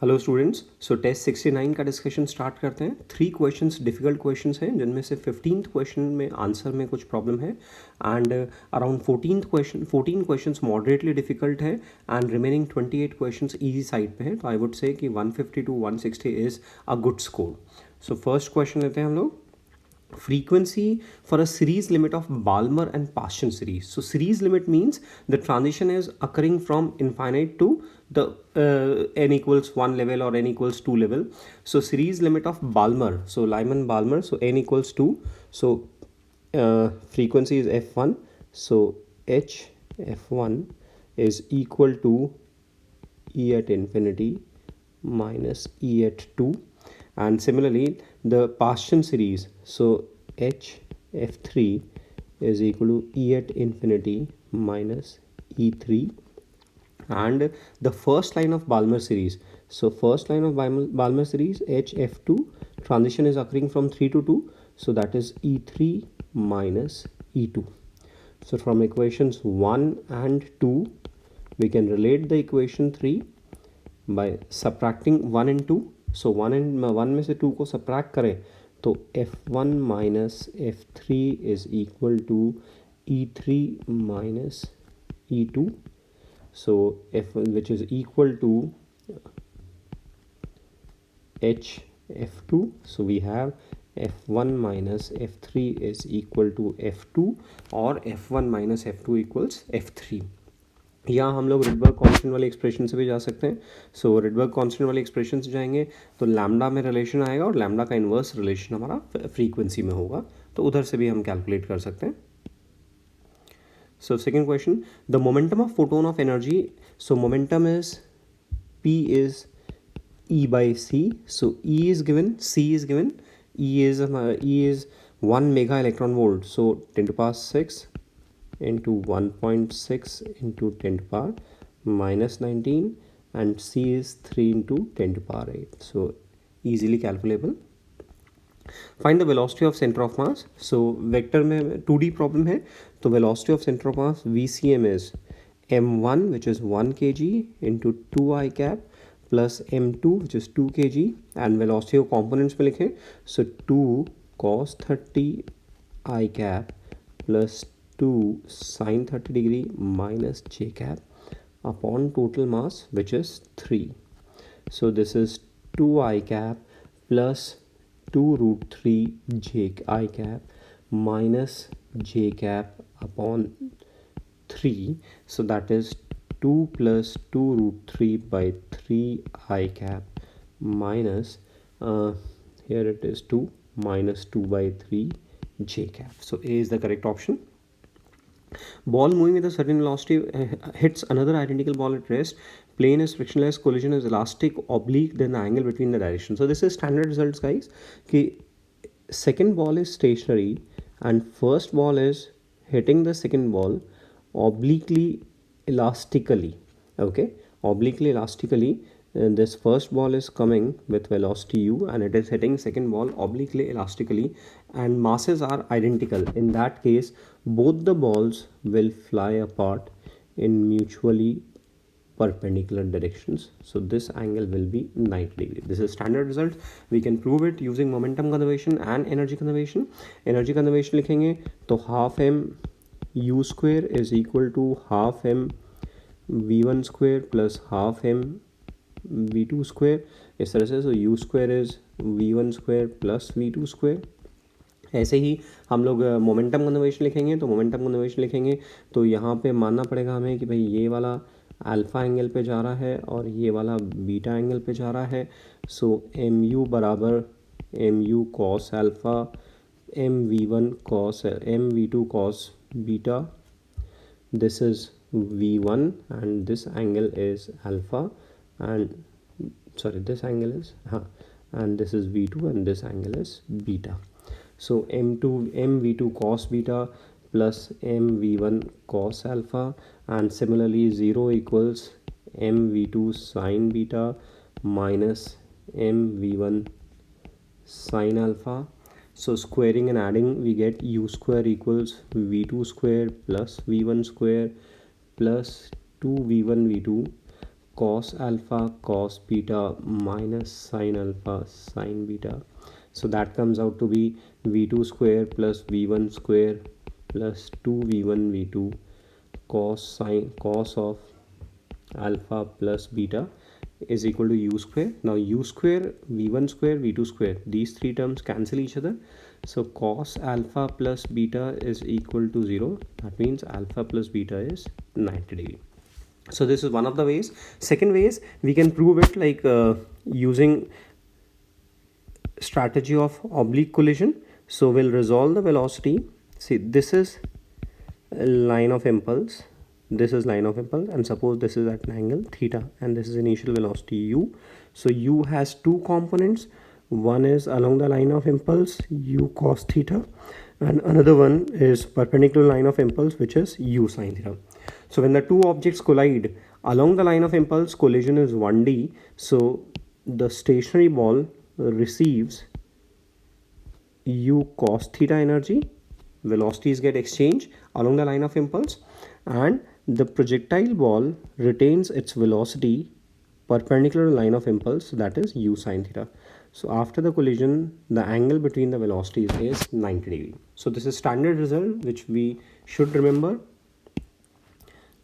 Hello students, सो test 69 का discussion start करते हैं। 3 क्वेश्चंस डिफ़िकल्ट क्वेश्चंस हैं, जिनमें से 15th क्वेश्चन में आंसर में कुछ प्रॉब्लम है and around 14 questions moderately difficult है and remaining 28 questions easy side पे है। तो आई वुड से कि 150 to 160 is a good score. So first question लेते हैं हम लोग। Frequency for a series limit of Balmer and Paschen series. So series limit means the transition is occurring from infinite to the n equals 1 level or n equals 2 level. So series limit of Balmer, so Lyman Balmer, so n equals 2. So frequency is f1, so h f1 is equal to e at infinity minus e at 2. And similarly the Paschen series, so h f3 is equal to e at infinity minus e3. And the first line of Balmer series, so first line of Balmer series h f2 transition is occurring from 3 to 2, so that is e3 minus e2. So from equations 1 and 2 we can relate the equation 3 by subtracting 1 and 2. So 1 में से 2 को subtract करें तो f1 minus f3 is equal to e3 minus e2. So f1, which is equal to h f2. So we have f1 minus f3 is equal to f2 और f1 minus f2 equals f3. या हम लोग Rydberg constant वाले expression से भी जा सकते हैं। सो रिडबर्ग कांस्टेंट वाले एक्सप्रेशन से जाएंगे तो लैम्डा में रिलेशन आएगा और लैम्डा का इन्वर्स रिलेशन हमारा फ्रीक्वेंसी में होगा, तो उधर से भी हम कैलकुलेट कर सकते हैं। So second question, the momentum of photon of energy, so momentum is p is e by c. So e is given, c is given, e is 1 mega electron volt, so 10 to power 6 into 1.6 into 10 to power minus 19, and c is 3 into 10 to power 8, so easily calculable. Find the velocity of center of mass. So vector में 2D problem है, तो velocity of center of mass VCM is m1 which is 1 kg into 2 I cap plus m2 which is 2 kg, and velocity of components में लिखें, so 2 cos 30 I cap plus 2 sin 30 degree minus j cap upon total mass which is 3. So this is 2 I cap plus 2 root 3 j I cap minus j cap upon 3. So that is 2 plus 2 root 3 by 3 I cap minus here it is 2 minus 2 by 3 j cap. So A is the correct option. Ball moving with a certain velocity hits another identical ball at rest. Plane is frictionless, collision is elastic, oblique, then the angle between the directions. So this is standard results, guys. कि second ball is stationary and first ball is hitting the second ball obliquely elastically. Okay, obliquely elastically. And this first ball is coming with velocity u and it is hitting second ball obliquely elastically, and masses are identical. In that case both the balls will fly apart in mutually perpendicular directions, so this angle will be 90 degree. This is standard result. We can prove it using momentum conservation and energy conservation. Energy conservation लिखेंगे तो half m u square is equal to half m v1 square plus half m v2 square, इस तरह से. so u square is v1 square plus v2 square. ऐसे ही हम लोग momentum conservation लिखेंगे तो मोमेंटम कंजर्वेशन लिखेंगे तो यहाँ पे मानना पड़ेगा हमें कि भाई ये वाला अल्फ़ा एंगल पे जा रहा है और ये वाला बीटा एंगल पे जा रहा है. सो एम यू बराबर m u cos alpha m v one cos m v two cos beta. This is v1 and this angle is alpha, and sorry, this angle is and this is v2 and this angle is beta. So mv2 cos beta plus mv1 cos alpha, and similarly 0 equals mv2 sin beta minus mv1 sin alpha. So squaring and adding we get u square equals v2 square plus v1 square plus 2v1 v2 cos alpha cos beta minus sin alpha sin beta. So that comes out to be v2 square plus v1 square plus 2v1 v2 cos of alpha plus beta is equal to u square. Now u square, v1 square, v2 square, these three terms cancel each other. So cos alpha plus beta is equal to 0. That means alpha plus beta is 90 degree. So this is one of the ways. Second way is we can prove it like using strategy of oblique collision. So we'll resolve the velocity. See, this is a line of impulse, this is line of impulse, and suppose this is at an angle theta and this is initial velocity u. So u has two components. One is along the line of impulse u cos theta, and another one is perpendicular line of impulse, which is u sin theta. So when the two objects collide along the line of impulse, collision is 1D. So the stationary ball receives u cos theta energy, velocities get exchanged along the line of impulse, and the projectile ball retains its velocity perpendicular line of impulse, that is u sin theta. So after the collision, the angle between the velocities is 90 degree. So this is standard result which we should remember.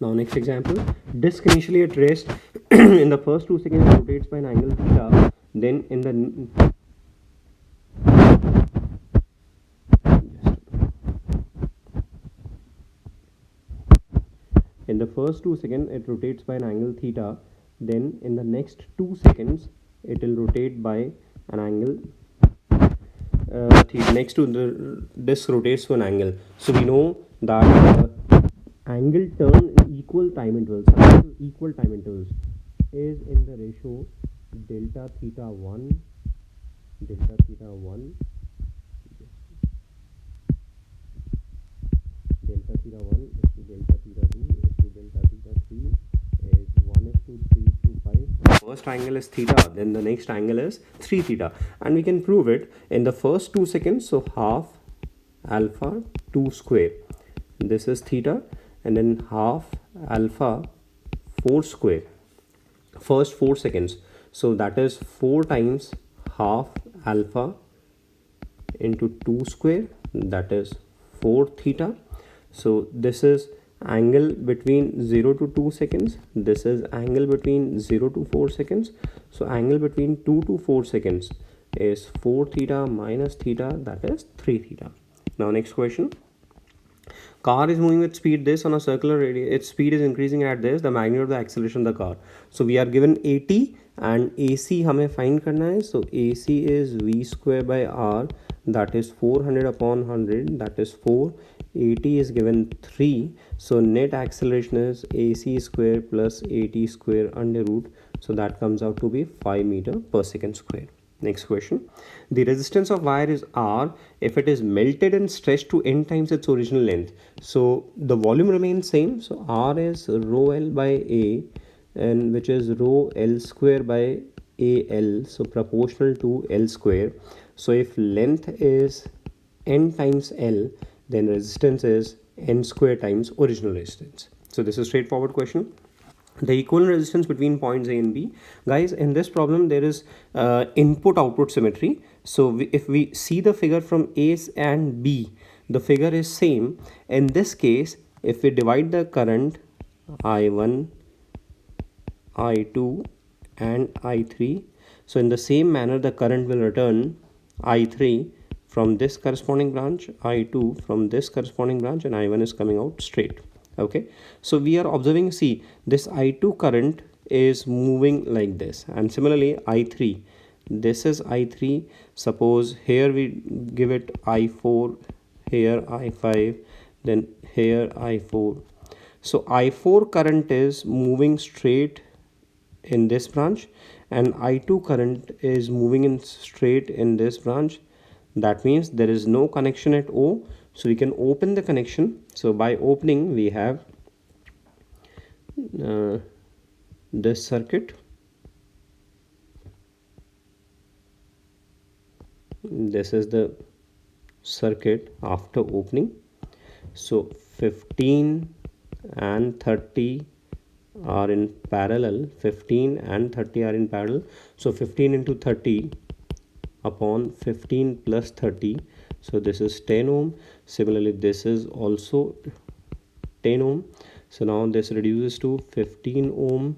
Now next example, disk initially at rest in the first 2 seconds rotates by an angle theta, then in the first 2 seconds it rotates by an angle theta, then in the next 2 seconds it will rotate by an angle theta. Next to the disk rotates to an angle. So we know that angle turn in equal time intervals is in the ratio delta theta 1 delta theta 1 delta theta 1 is to delta theta 2 is to delta theta 3 is 1 is to 3 is to 5. First angle is theta, then the next angle is 3 theta, and we can prove it in the first 2 seconds. So half alpha 2 square, this is theta, and then half alpha 4 square, first 4 seconds. So that is 4 times half alpha into 2 square, that is 4 theta. So this is angle between 0 to 2 seconds, this is angle between 0 to 4 seconds. So angle between 2 to 4 seconds is 4 theta minus theta, that is 3 theta. Now next question. Car is moving with speed this on a circular radius, its speed is increasing at this, the magnitude of the acceleration of the car. So we are given AT and AC हमें find करना है. So AC is V square by R, that is 400 upon 100, that is 4. AT is given 3, so net acceleration is AC square plus AT square under root, so that comes out to be 5 meter per second square. Next question. The resistance of wire is R if it is melted and stretched to n times its original length. So the volume remains same. So R is rho L by A, and which is rho L square by AL, so proportional to L square. So if length is n times L, then resistance is n square times original resistance. So this is a straightforward question. The equivalent resistance between points A and B. Guys, in this problem there is input-output symmetry. So if we see the figure from A and B, the figure is same. In this case, if we divide the current I1, I2 and I3, so in the same manner the current will return I3 from this corresponding branch, I2 from this corresponding branch, and I1 is coming out straight. Okay, so we are observing, see, this I2 current is moving like this, and similarly I3, this is I3. Suppose here we give it I4, here I5, then here I4. So I4 current is moving straight in this branch, and I2 current is moving in straight in this branch. That means there is no connection at O. So we can open the connection. So by opening, we have this circuit. This is the circuit after opening. So 15 and 30 are in parallel, 15 and 30 are in parallel, so 15 into 30 upon 15 plus 30, so this is 10 ohm. Similarly, this is also 10 ohm, so now this reduces to 15 ohm,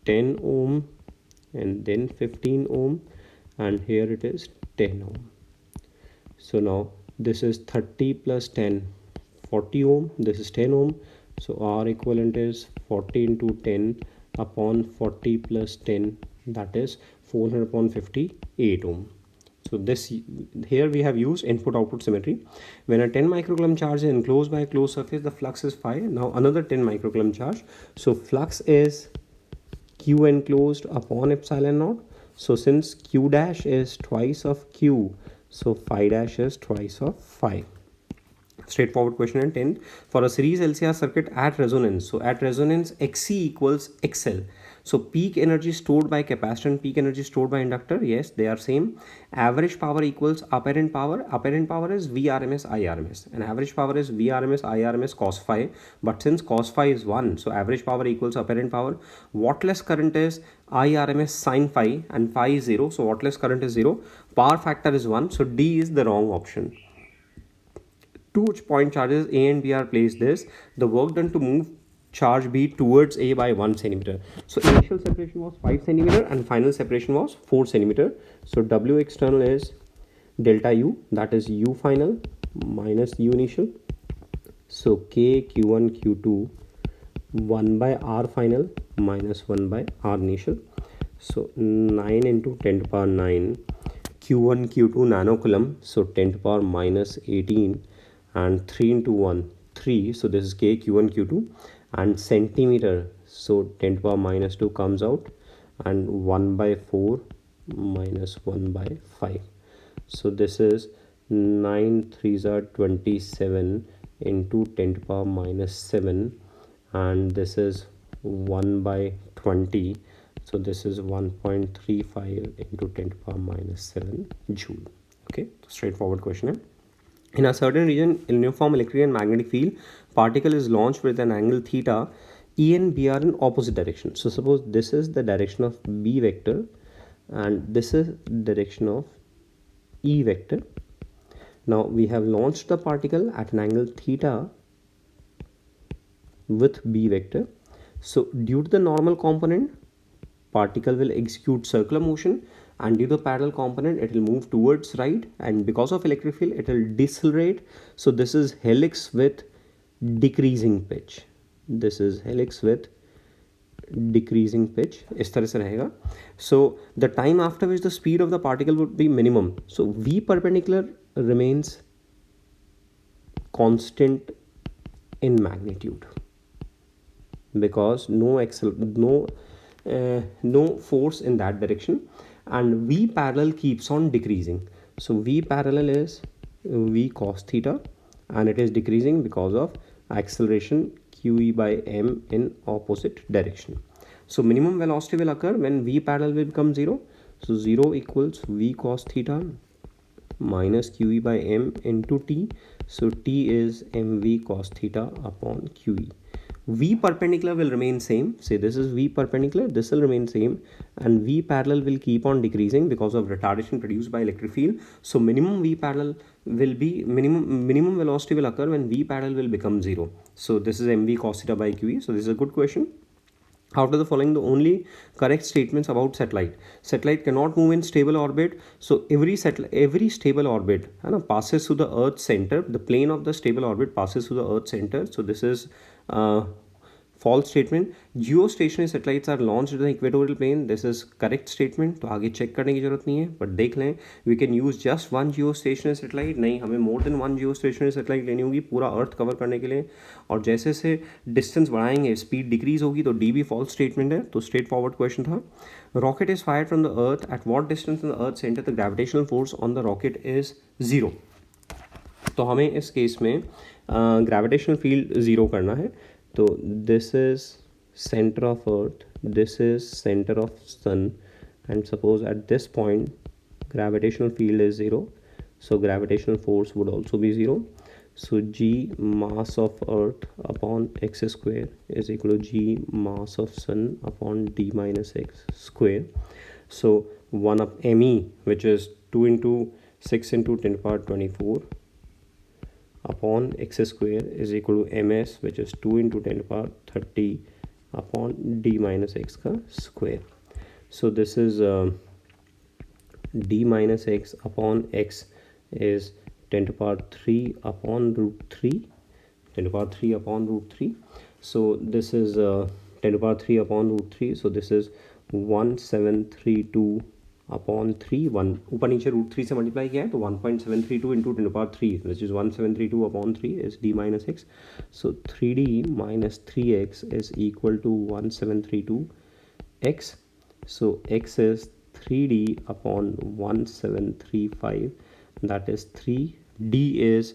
10 ohm, and then 15 ohm, and here it is 10 ohm. So now this is 30 plus 10, 40 ohm, this is 10 ohm, so R equivalent is 40 into 10 upon 40 plus 10, that is 400 upon 58 ohm. So this, here we have used input output symmetry. When a 10 microcoulomb charge is enclosed by a closed surface, the flux is phi. Now another 10 microcoulomb charge, so flux is Q enclosed upon epsilon naught. So since Q dash is twice of Q, so phi dash is twice of phi. Straightforward question. And 10, for a series LCR circuit at resonance, so at resonance XC equals XL, so peak energy stored by capacitor and peak energy stored by inductor, yes, they are same. Average power equals apparent power. Apparent power is Vrms Irms, and average power is Vrms Irms cos phi, but since cos phi is 1, so average power equals apparent power. Wattless current is Irms sin phi, and phi is 0, so wattless current is 0. Power factor is 1, so D is the wrong option. Two point charges A and B are placed this. The work done to move charge B towards A by 1 centimeter. So initial separation was 5 centimeter and final separation was 4 centimeter. So W external is delta U, that is U final minus U initial. So K Q1 Q2 1 by R final minus 1 by R initial. So 9 into 10 to the power 9 Q1 Q2 nanocoulomb, so 10 to the power minus 18, and 3 into 1 3, so this is K Q1 Q2, and centimeter, so 10 to the power minus 2 comes out, and 1 by 4 minus 1 by 5, so this is 9 3s are 27 into 10 to the power minus 7, and this is 1 by 20, so this is 1.35 into 10 to the power minus 7 joule. Okay, straightforward question. In a certain region, in uniform electric and magnetic field, particle is launched with an angle theta. E and B are in opposite direction. So suppose this is the direction of B vector and this is direction of E vector. Now we have launched the particle at an angle theta with B vector. So due to the normal component, particle will execute circular motion, and due to the parallel component it will move towards right, and because of electric field it will decelerate. So this is helix with decreasing pitch. This is helix with decreasing pitch. इस तरह से रहेगा. So the time after which the speed of the particle would be minimum. So V perpendicular remains constant in magnitude because no force in that direction, and V parallel keeps on decreasing. So V parallel is V cos theta, and it is decreasing because of acceleration QE by M in opposite direction. So minimum velocity will occur when V parallel will become 0. So 0 equals V cos theta minus QE by M into T. So T is mV cos theta upon QE. V perpendicular will remain same. Say this is V perpendicular, this will remain same, and V parallel will keep on decreasing because of retardation produced by electric field. So minimum V parallel will be minimum velocity will occur when V parallel will become 0. So this is mV cos theta by QE. So this is a good question. Out of the following, the only correct statements about satellite. Satellite cannot move in stable orbit. So every stable orbit passes through the Earth's center. The plane of the stable orbit passes through the Earth's center. So this is false statement. Geostationary satellites are launched in the equatorial plane. This is correct statement. तो आगे check करने की जरूरत नहीं है, but देख लें. We can use just one geostationary satellite. नहीं, हमें more than one geostationary satellite लेनी होगी पूरा अर्थ कवर करने के लिए. और जैसे से डिस्टेंस बढ़ाएंगे स्पीड डिक्रीज होगी, तो डी भी फॉल्स स्टेटमेंट है. तो स्ट्रेट फॉरवर्ड क्वेश्चन था. Rocket is fired from the earth at what distance from the earth centre the gravitational force on the rocket is 0. तो हमें इस केस में ग्रेविटेशनल फील्ड 0 करना है. तो this is centre of earth, this is centre of sun, and suppose at this point gravitational field is 0, so gravitational force would also be 0. So G mass of earth upon x square is equal to G mass of sun upon d minus x square. So 1 of me, which is 2 into 6 into 10 power 24 upon x square is equal to ms, which is 2 into 10 power 30 upon d minus x ka square. So this is d minus x upon x is 10 to power 3 upon root 3, 10 to power 3 upon root 3. So this is 10 to power 3 upon root 3. So this is 1732 upon 3 1 ऊपर नीचे root 3 से multiply किया है तो 1.732 into 10 power 3 which is 1732 upon 3 is d minus x. So 3d minus 3x is equal to 1732x. So x is 3d upon 1735, that is 3. d is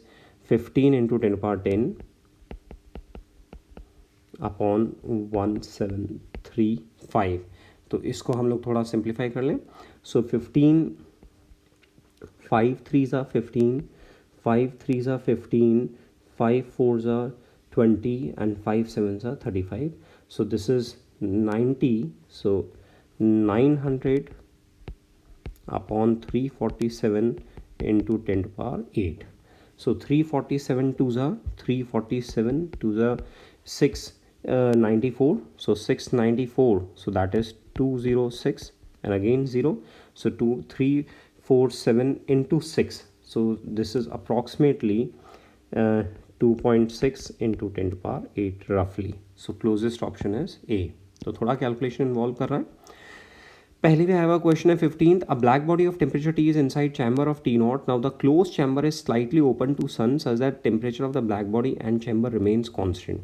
15 into 10 power 10 upon 1735. तो इसको हम लोग थोड़ा simplify कर लें. सो 15 5 3s are 15, 5 3s are 15, 5 4s are 20 and 5 7s are 35. So this is 90. So 900 upon 347 into 10 to power 8. So 347 2s are 347 2s are 694. So 694. So that is 206 and again 0. So 2347 into 6. So this is approximately 2.6 into 10 to power 8 roughly. So closest option is A. तो थोड़ा calculation involve कर रहा है. पहले भी आया हुआ question है 15th. A black body of temperature T is inside chamber of T naught. Now the close chamber is slightly open to sun such that temperature of the black body and chamber remains constant.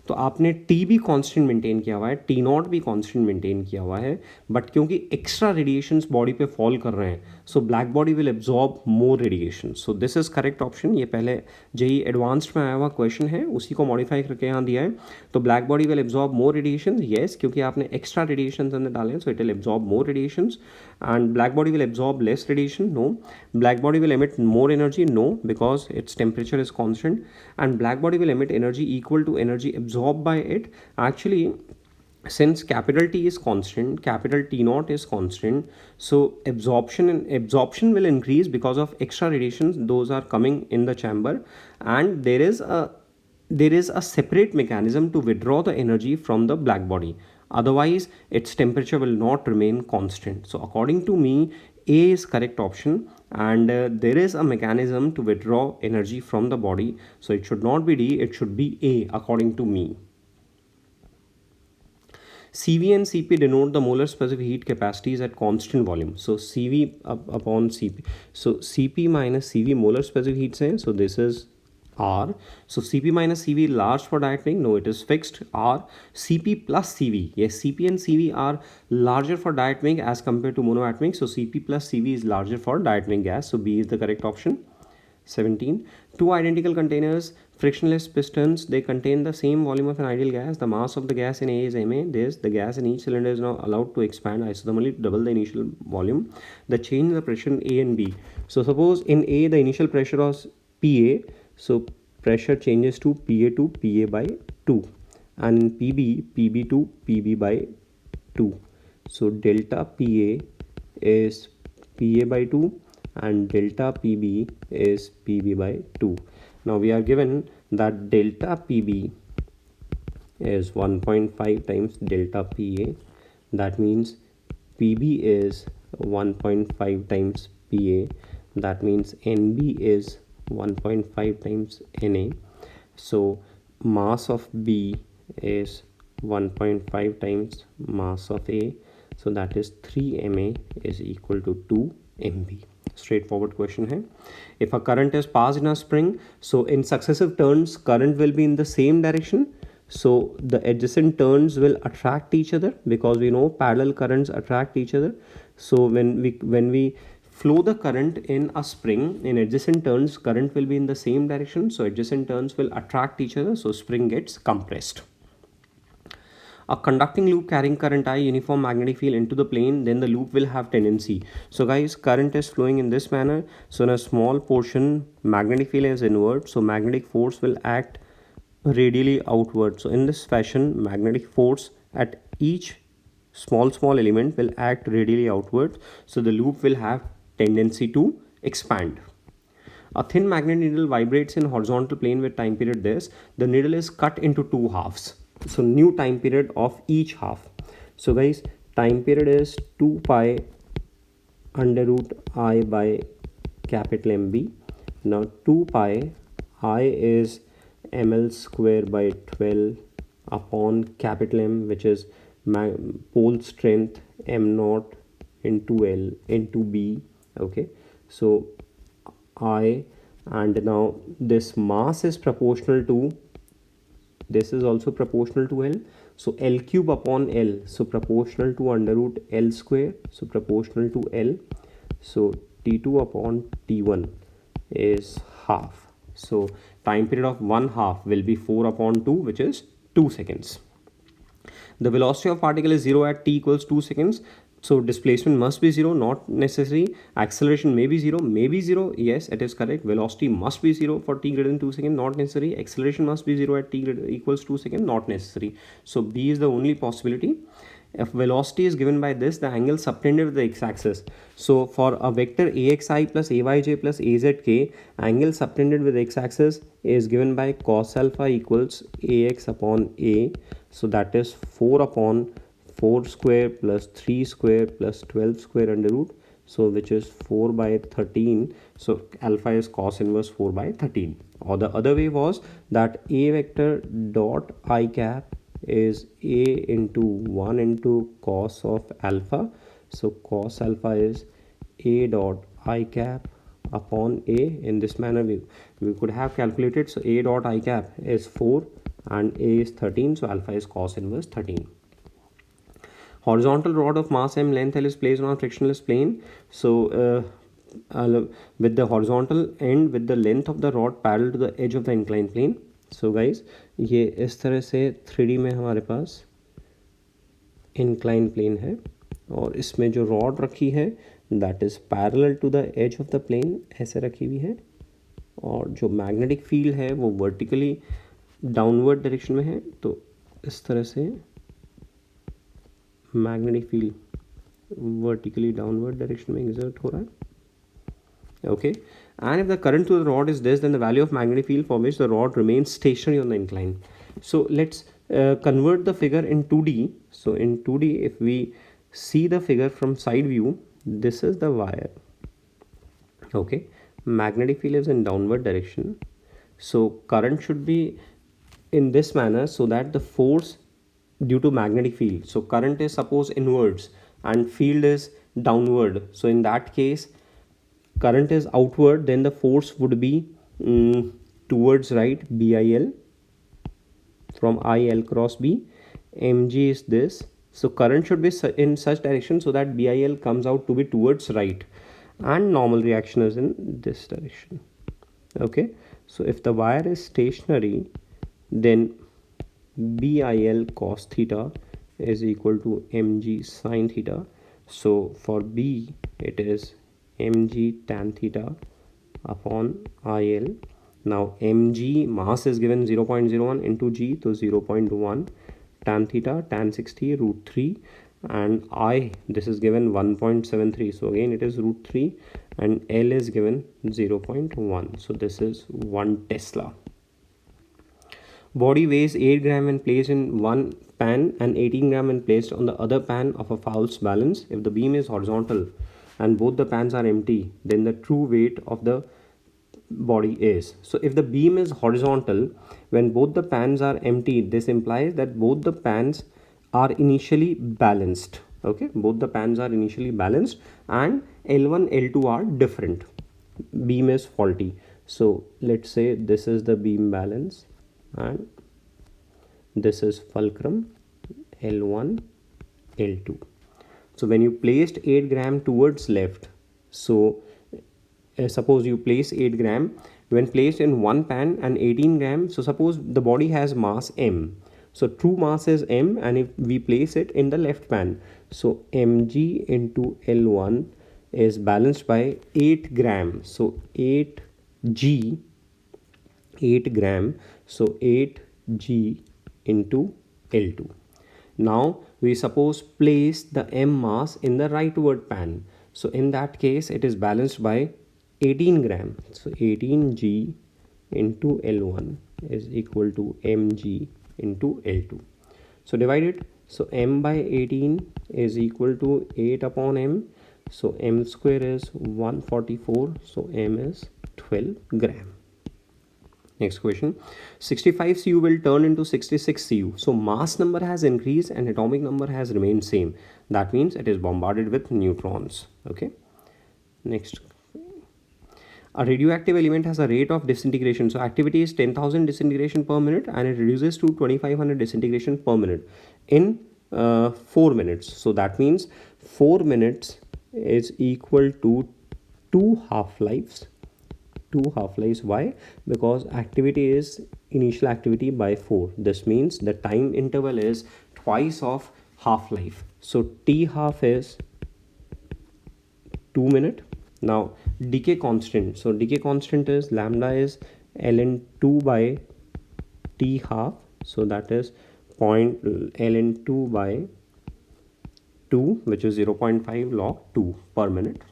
तो आपने T भी constant maintain किया हुआ है, T naught भी constant maintain किया हुआ है, बट क्योंकि एक्स्ट्रा रेडिएशंस बॉडी पे फॉल कर रहे हैं so black body will absorb more radiation. So this is correct option. ये पहले जेई एडवांस्ड में आया हुआ क्वेश्चन है, उसी को मॉडिफाई करके यहाँ दिया है. तो black body will absorb more radiation, yes, क्योंकि आपने एक्स्ट्रा रेडिएशन अंदर डाले हैं, so it will absorb more radiation. And black body will absorb less radiation, no. Black body will emit more energy, no, because its temperature is constant. And black body will emit energy equal to energy absorbed by it. Actually, since capital T is constant, capital T naught is constant, so absorption will increase because of extra radiations those are coming in the chamber, and there is a separate mechanism to withdraw the energy from the black body. Otherwise its temperature will not remain constant. So according to me, A is correct option, and there is a mechanism to withdraw energy from the body, so it should not be D, it should be A according to me. CV and CP denote the molar specific heat capacities at constant volume. So CV upon CP. So CP minus CV molar specific heats हैं. So this is R. So CP minus CV large for diatomic? No, it is fixed. R. CP plus CV. Yes, CP and CV are larger for diatomic as compared to monoatomic. So CP plus CV is larger for diatomic gas. So B is the correct option. 17. Two identical containers, frictionless pistons, they contain the same volume of an ideal gas. The mass of the gas in A is Ma. The gas in each cylinder is now allowed to expand isothermally to double the initial volume. The change in the pressure in A and B. So suppose in A the initial pressure was PA. So pressure changes to PA to PA by 2, and in PB to PB by 2. So delta PA is PA by 2 and delta PB is PB by 2. Now we are given that delta PB is 1.5 times delta PA. That means PB is 1.5 times PA. That means NB is 1.5 times Na. So mass of B is 1.5 times mass of A. So that is 3 Ma is equal to 2 MB. Straightforward question hai. If a current is passed in a spring, so in successive turns current will be in the same direction. So the adjacent turns will attract each other, because we know parallel currents attract each other. So when we flow the current in a spring, in adjacent turns current will be in the same direction, so adjacent turns will attract each other, so spring gets compressed. A conducting loop carrying current I, uniform magnetic field into the plane, then the loop will have tendency. So guys, current is flowing in this manner. So in a small portion, magnetic field is inward, so magnetic force will act radially outward. So in this fashion, magnetic force at each small element will act radially outward, so the loop will have tendency to expand. A thin magnet needle vibrates in horizontal plane with time period this. The needle is cut into two halves. So new time period of each half. So guys, time period is 2 pi under root I by capital MB. Now 2 pi I is ml square by 12 upon capital M, which is pole strength m naught into L into B. Okay, so I, and now this mass is proportional to, this is also proportional to L, so L cube upon L, so proportional to under root L square, so proportional to L, so T2 upon T1 is half. So time period of 1/2 will be 4 upon 2, which is 2 seconds. The velocity of particle is 0 at t equals 2 seconds. So displacement must be 0, not necessary. Acceleration may be 0, maybe 0. Yes, it is correct. Velocity must be 0 for t greater than 2 seconds, not necessary. Acceleration must be 0 at t equals 2 seconds, not necessary. So B is the only possibility. If velocity is given by this, the angle subtended with the x-axis. So for a vector axi plus ayj plus azk, angle subtended with the x-axis is given by cos alpha equals ax upon a. So that is 4 upon 4 square plus 3 square plus 12 square under root. So which is 4 by 13. So alpha is cos inverse 4 by 13. Or the other way was that a vector dot I cap is a into 1 into cos of alpha. So cos alpha is a dot I cap upon a. In this manner we could have calculated. So a dot I cap is 4 and a is 13, so alpha is cos inverse 13. Horizontal rod of mass m, length L is placed on a frictionless plane. So with the horizontal end with the length of the rod parallel to the edge of the inclined plane. So guys, ये इस तरह से 3D में हमारे पास inclined plane है और इसमें जो rod रखी है that is parallel to the edge of the plane ऐसे रखी हुई है, और जो magnetic field है वो vertically downward direction में है. तो इस तरह से magnetic field vertically downward direction में exert हो रहा है. Okay, and if the current through the rod is this, then the value of magnetic field for which the rod remains stationary on the incline. So let's convert the figure in 2D. So in 2D, if we see the figure from side view, this is the wire. Okay, magnetic field is in downward direction, so current should be in this manner, so that the force due to magnetic field, so current is suppose inwards and field is downward. So in that case, current is outward, then the force would be towards right, BIL from IL cross B. Mg is this, so current should be in such direction so that BIL comes out to be towards right, and normal reaction is in this direction. Okay, so if the wire is stationary, then BIL cos theta is equal to Mg sin theta. So for B it is Mg tan theta upon IL. Now Mg mass is given 0.01 into G, so 0.1 tan theta tan 60 root 3, and I, this is given 1.73, so again it is root 3, and L is given 0.1, so this is 1 Tesla. Body weighs 8 gram when placed in one pan and 18 gram when placed on the other pan of a false balance. If the beam is horizontal and both the pans are empty, then the true weight of the body is. So if the beam is horizontal when both the pans are empty, this implies that both the pans are initially balanced. Okay, both the pans are initially balanced and L1 L2 are different. Beam is faulty. So let's say this is the beam balance and this is fulcrum L1 L2. So when you placed 8 gram towards left, so suppose you place 8 gram when placed in one pan and 18 gram, so suppose the body has mass m, So true mass is m, and if we place it in the left pan, so mg into L1 is balanced by 8 gram. So 8g, 8 gram, so 8g into L2. Now we suppose place the m mass in the rightward pan. So in that case it is balanced by 18 gram. So 18g into L1 is equal to mg into L2. So divide it. So m by 18 is equal to 8 upon m. So m square is 144. So m is 12 gram. Next question. 65 Cu will turn into 66 Cu. So mass number has increased and atomic number has remained same. That means it is bombarded with neutrons. Okay. Next. A radioactive element has a rate of disintegration. So activity is 10,000 disintegration per minute, and it reduces to 2,500 disintegration per minute in 4 minutes. So that means 4 minutes is equal to 2 half-lives. 2 half-lives. Why? Because activity is initial activity by 4. This means the time interval is twice of half-life. So T half is 2 minutes. Now decay constant. So decay constant is lambda is ln 2 by T half. So that is ln 2 by 2, which is 0.5 log 2 per minute.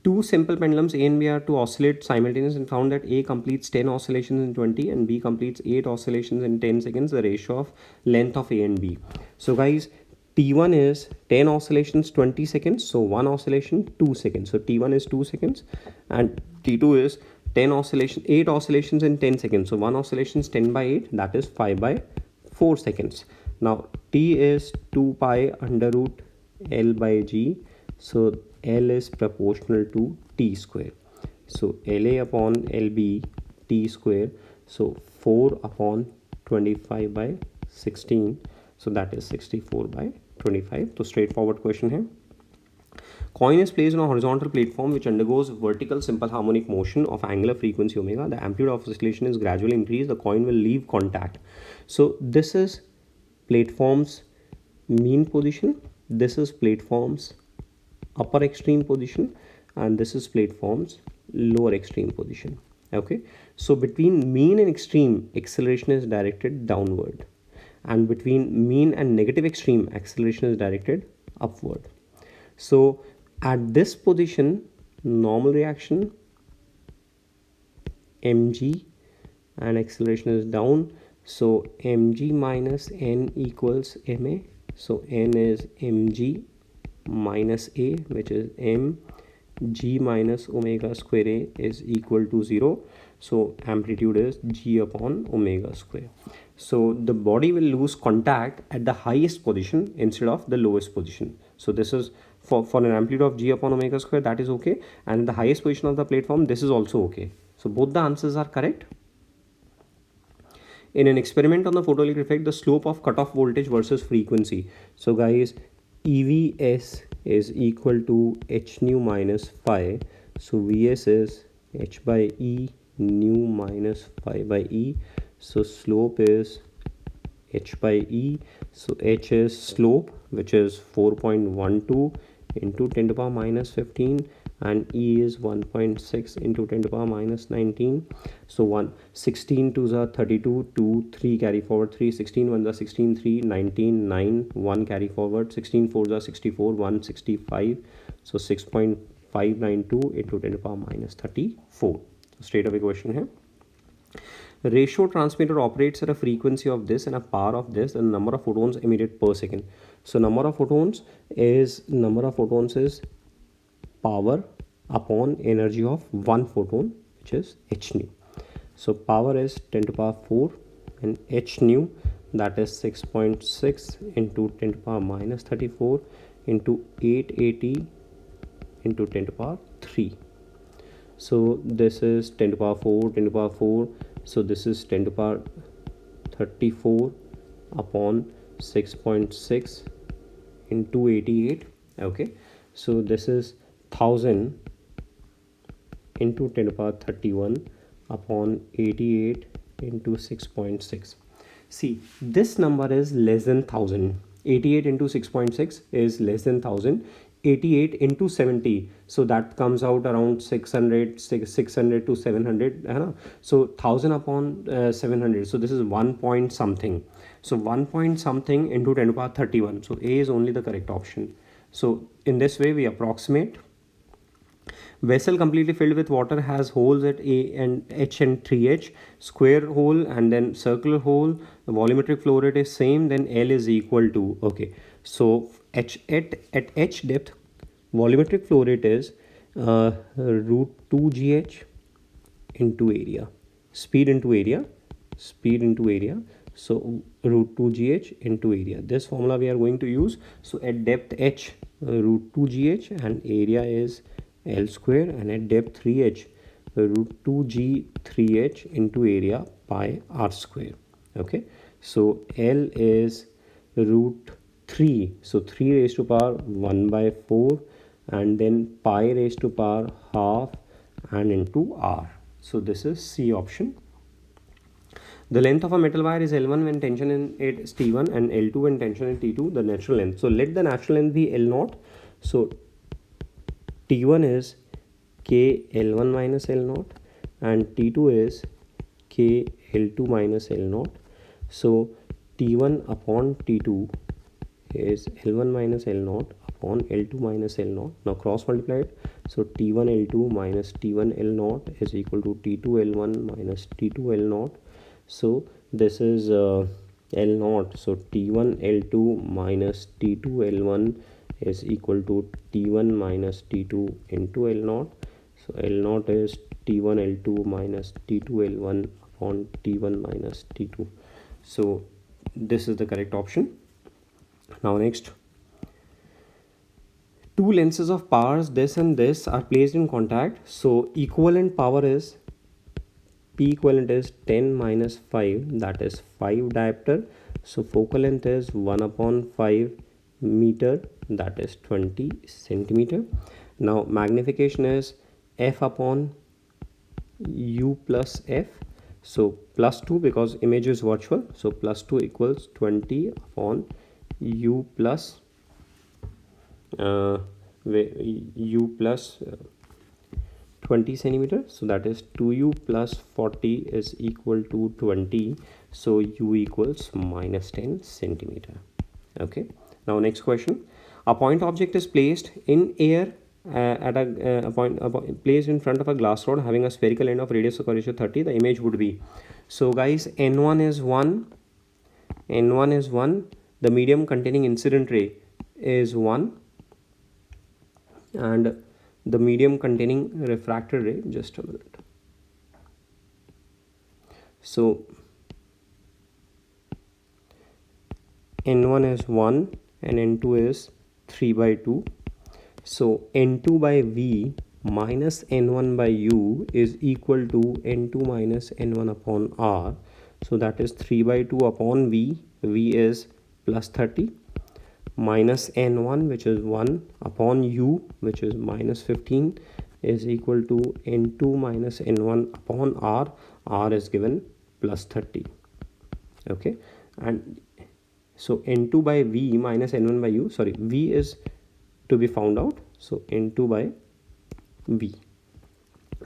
Two simple pendulums A and B are to oscillate simultaneously, and found that A completes 10 oscillations in 20 and B completes 8 oscillations in 10 seconds, the ratio of length of A and B. So guys, T1 is 10 oscillations 20 seconds, so 1 oscillation 2 seconds. So T1 is 2 seconds, and T2 is 8 oscillations in 10 seconds. So 1 oscillation is 10 by 8, that is 5 by 4 seconds. Now T is 2 pi under root L by G. So L is proportional to T square. So LA upon LB T square. So 4 upon 25 by 16. So that is 64 by 25. So straightforward question here. Coin is placed on a horizontal platform which undergoes vertical simple harmonic motion of angular frequency omega. The amplitude of oscillation is gradually increased. The coin will leave contact. So this is platform's mean position. This is platform's upper extreme position, and this is platform's lower extreme position. Okay, so between mean and extreme, acceleration is directed downward, and between mean and negative extreme, acceleration is directed upward. So at this position, normal reaction mg, and acceleration is down, so mg minus n equals ma. So n is mg minus a, which is m g minus omega square a is equal to 0. So amplitude is g upon omega square. So the body will lose contact at the highest position instead of the lowest position. So this is for an amplitude of g upon omega square, that is okay, and the highest position of the platform, this is also okay. So both the answers are correct. In an experiment on the photoelectric effect, the slope of cutoff voltage versus frequency. So guys, EVS is equal to h nu minus phi. So Vs is h by E nu minus phi by E. So slope is h by E. So h is slope, which is 4.12 into 10 to the power minus 15, and E is 1.6 into 10 to the power minus 19. So 16 2s are 32, 2 3 carry forward 3, 16 1s are 16, 3 19, 9 1 carry forward, 16 4s are 64, 1 65. So 6.592 into 10 to the power minus 34. So straight away question here. The ratio transmitter operates at a frequency of this and a power of this, and number of photons emitted per second. So number of photons is power upon energy of one photon, which is h nu. So power is 10 to the power 4, and h nu, that is 6.6 into 10 to the power minus 34 into 880 into 10 to the power 3. So this is 10 to the power 4, 10 to the power 4. So this is 10 to the power 34 upon 6.6 into 88. Okay, so this is 1000 into 10 to the power 31 upon 88 into 6.6. See, this number is less than 1000. 88 into 6.6 is less than 1000. 88 into 70, so that comes out around 600 to 700 है so 1000 upon 700, so this is 1 point something, so 1 point something into 10 to the power 31, so A is only the correct option. So in this way we approximate. Vessel completely filled with water has holes at A and H and 3H, square hole and then circular hole. The volumetric flow rate is same, then L is equal to, okay, so H at H depth, volumetric flow rate is root 2 GH into area, speed into area, so root 2 GH into area. This formula we are going to use. So at depth H, root 2 GH, and area is L square, and at depth 3H, root 2 G 3H into area pi R square. Okay, so L is root 3, so 3 raised to power 1 by 4, and then pi raised to power half and into R. So this is C option. The length of a metal wire is L1 when tension is T1 and L2 when tension is T2, the natural length. So let the natural length be L0. So T1 is K L1 minus L0 and T2 is K L2 minus L0. So T1 upon T2 is L1 minus L0 upon L2 minus L0. Now cross multiply it. So T1 L2 minus T1 L0 is equal to T2 L1 minus T2 L0. So this is L0. So T1 L2 minus T2 L1 is equal to T1 minus T2 into L0. So L0 is T1 L2 minus T2 L1 upon T1 minus T2. So this is the correct option. Now next, two lenses of powers this and this are placed in contact. So equivalent power is P equivalent is 10 minus 5, that is 5 diopter. So focal length is 1 upon 5 meter, that is 20 centimeter. Now magnification is f upon u plus f. So plus 2 because image is virtual. So plus 2 equals 20 upon u plus u plus 20 centimeter. So that is 2u plus 40 is equal to 20. So u equals minus 10 centimeter. Okay. Now next question. A point object is placed in air at a point placed in front of a glass rod having a spherical end of radius of curvature 30. The image would be, so guys, n1 is 1, the medium containing incident ray is 1, and the medium containing refracted ray, just a minute. So n1 is 1 and n2 is 3 by 2. So n2 by v minus n1 by u is equal to n2 minus n1 upon r. So that is 3 by 2 upon v. V is plus 30 minus n1, which is 1, upon u, which is minus 15, is equal to n2 minus n1 upon r. R is given plus 30. Okay, and so n2 by v minus n1 by u, sorry, v is to be found out. So n2 by v,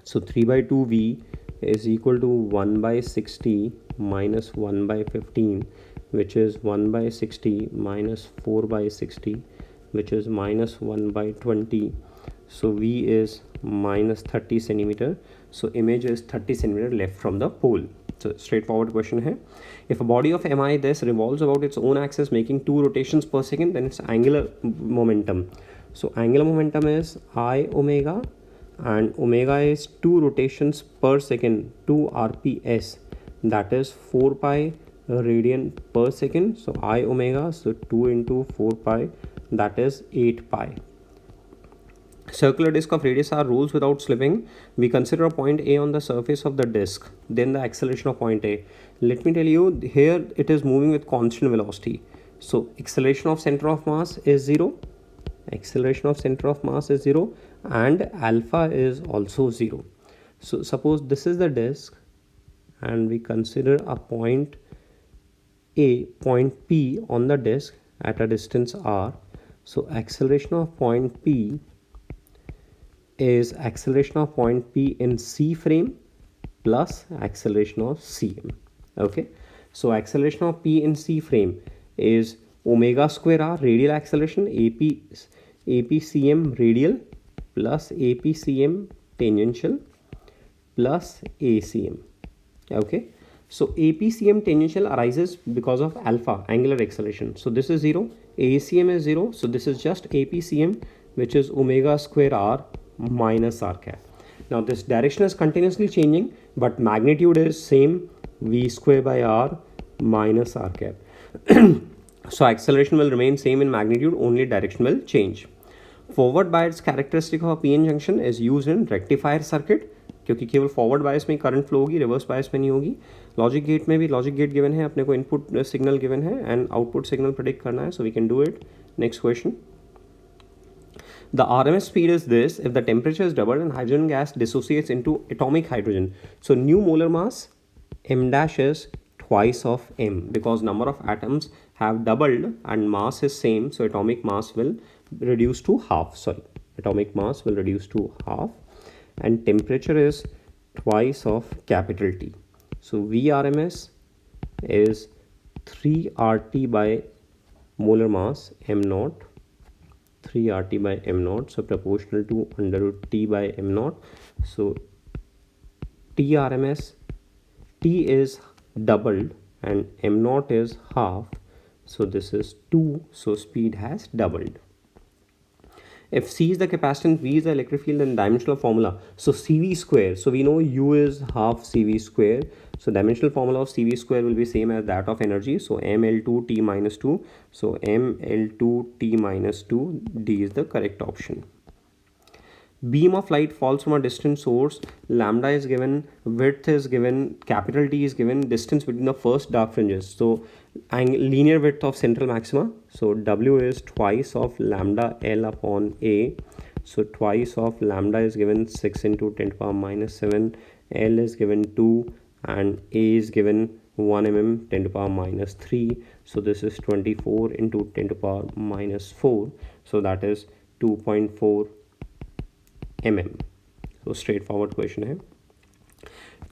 so 3 by 2 v is equal to 1 by 60 minus 1 by 15, which is 1 by 60 minus 4 by 60, which is minus 1 by 20. So v is minus 30 centimeter. So image is 30 centimeter left from the pole. So straightforward question here. If a body of mi this revolves about its own axis making 2 rotations per second, then its angular momentum. So angular momentum is I omega, and omega is 2 rotations per second, 2 rps, that is 4 pi radian per second. So I omega, so 2 into 4 pi, that is 8 pi. Circular disc of radius r rolls without slipping. We consider a point A on the surface of the disc, then the acceleration of point A. Let me tell you, here it is moving with constant velocity. So acceleration of center of mass is 0. Acceleration of center of mass is 0, and alpha is also 0. So suppose this is the disc and we consider a point a point P on the disk at a distance r. So acceleration of point P is acceleration of point P in C frame plus acceleration of Cm. Okay, so acceleration of P in C frame is omega square r radial acceleration APCM radial plus APCM tangential plus ACM. Okay, so APCM tangential arises because of alpha angular acceleration. So this is 0, ACM is 0, so this is just APCM, which is omega square r minus r cap. Now this direction is continuously changing, but magnitude is same, v square by r minus r cap. So acceleration will remain same in magnitude, only direction will change. Forward bias characteristic of PN junction is used in rectifier circuit, क्योंकि केवल forward bias में current flow होगी, reverse bias में नहीं होगी. Logic gate में भी logic gate given है, अपने को इनपुट सिग्नल गिवन है एंड आउटपुट सिग्नल प्रेडिक्ट करना है. So we can do it. Next question. The RMS speed is this if the temperature is doubled and hydrogen gas dissociates into atomic hydrogen. So new molar mass m dash is twice of m because number of atoms have doubled and mass is same, so atomic mass will reduce to half. Atomic mass will reduce to half and temperature is twice of capital T. So Vrms is 3 RT by molar mass m naught, 3 RT by m naught, so proportional to under root T by m naught. So TRMS, T is doubled and m naught is half, so this is 2, so speed has doubled. If C is the capacitance, V is the electric field, then dimensional formula. So CV square. So we know U is half CV square. So dimensional formula of CV square will be same as that of energy. So ML2 T minus 2. So ML2 T minus 2. D is the correct option. Beam of light falls from a distant source. Lambda is given, width is given, capital T is given, distance between the first dark fringes. So linear width of central maxima. So W is twice of lambda L upon A. So twice of lambda is given 6 into 10 to the power minus 7. L is given 2 and A is given 1 mm 10 to the power minus 3. So this is 24 into 10 to the power minus 4. So that is 2.4 mm. So straightforward question है.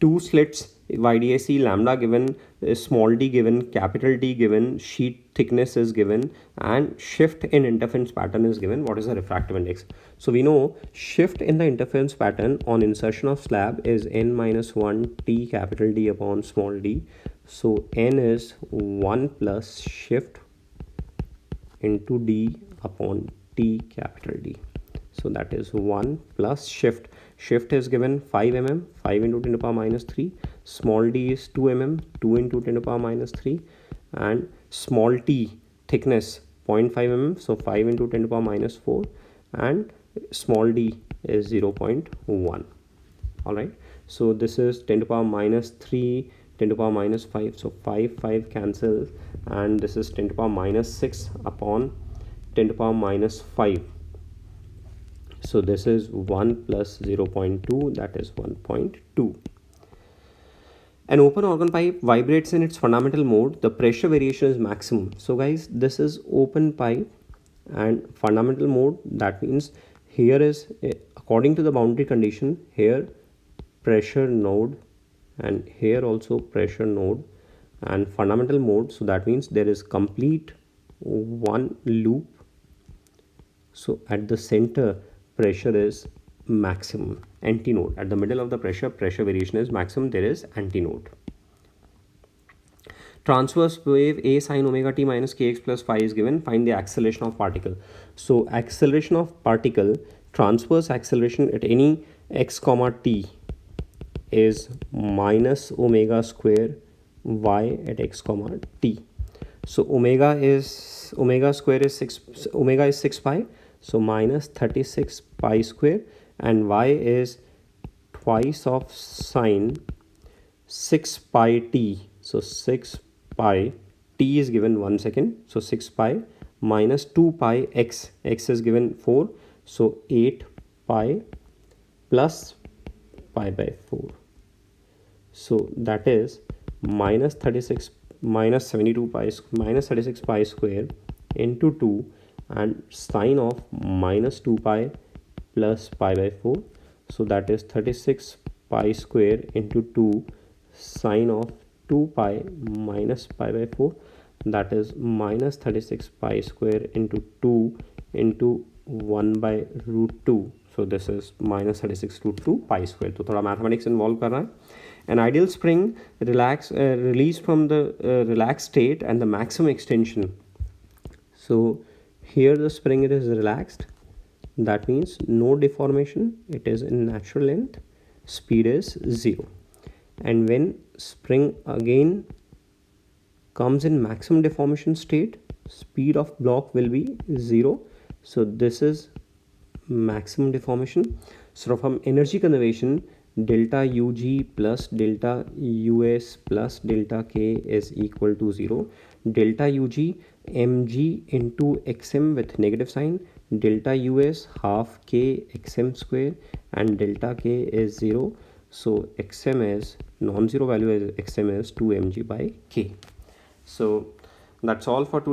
Two slits YDAC, lambda given, small d given, capital D given, sheet thickness is given and shift in interference pattern is given. What is the refractive index? So we know shift in the interference pattern on insertion of slab is n minus 1 T capital D upon small d. So n is 1 plus shift into d upon T capital D. So that is 1 plus shift. Shift is given 5 mm, 5 into 10 to the power minus 3. Small d is 2 mm, 2 into 10 to the power minus 3. And small t thickness 0.5 mm, so 5 into 10 to the power minus 4. And small d is 0.1. Alright, so this is 10 to the power minus 3, 10 to the power minus 5. So 5 cancels and this is 10 to the power minus 6 upon 10 to the power minus 5. So this is 1 plus 0.2, that is 1.2. An open organ pipe vibrates in its fundamental mode. The pressure variation is maximum. So guys, this is open pipe and fundamental mode. That means here is, according to the boundary condition, here pressure node and here also pressure node and fundamental mode. So that means there is complete one loop. So at the center, pressure is maximum. Antinode at the middle of the pressure variation is maximum. There is antinode. Transverse wave A sin omega t minus kx plus phi is given. Find the acceleration of particle. So acceleration of particle, transverse acceleration at any x comma t is minus omega square y at x comma t. So omega square is 6 pi. So minus 36 pi square and y is twice of sine 6 pi t. So 6 pi t is given 1 second. So 6 pi minus 2 pi x. X is given 4. So 8 pi plus pi by 4. So that is minus 36 minus 36 pi square into 2 and sine of minus 2 pi plus pi by 4. So that is 36 pi square into 2 sine of 2 pi minus pi by 4, that is minus 36 pi square into 2 into 1 by root 2. So this is minus 36 root 2 pi square. तो थोड़ा mathematics involve कर रहा है. An ideal spring released from the relaxed state and the maximum extension. So here the spring is relaxed, that means no deformation, it is in natural length, speed is 0. And when spring again comes in maximum deformation state, speed of block will be 0. So this is maximum deformation. So from energy conservation, delta ug plus delta us plus delta k is equal to 0. Delta ug mg into xm with negative sign, delta us half k xm square, and delta k is 0. So xm is non-zero value, as xm is 2 mg by k. So that's all for today.